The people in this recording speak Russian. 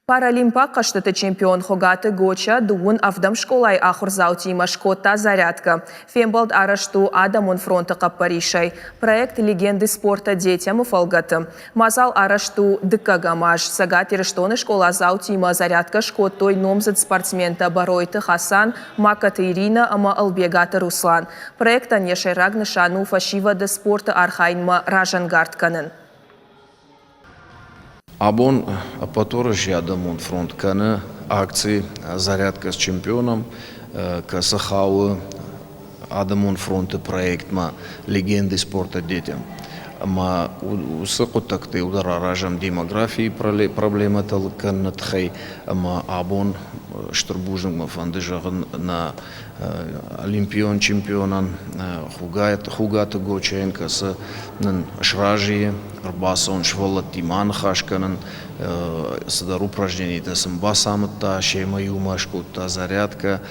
Паралимпа каштыты чемпион хогаты гоча дуун авдам школай ахурзаути машкота зарядка. Фембалд арашту адамун фронта каппаришай. Проект легенды спорта детям фалгаты. Мазал арашту дыкагамаш. Сагати рештоны школа заутима зарядка шкоттой номзад спортсмента Баройты Хасан, Макаты Ирина, ама Албегата Руслан. Проекта нешай рагнышану фашива де спорта архайнма ражангартканын. Абон паторыш ядамон фронт каны акции зарядка с чемпионом касахавы адамон фронты проектма легенды спорта детям. Ма усыкутакты удара ражам демографии проблема талкан тхай ма абон штурбужың фандыжагын на олимпион чемпионан хугаты гочаен касы нын шражи арбасон шволат тиман хашканын садар упражнений тасым басамытта шема юмашкутта зарядка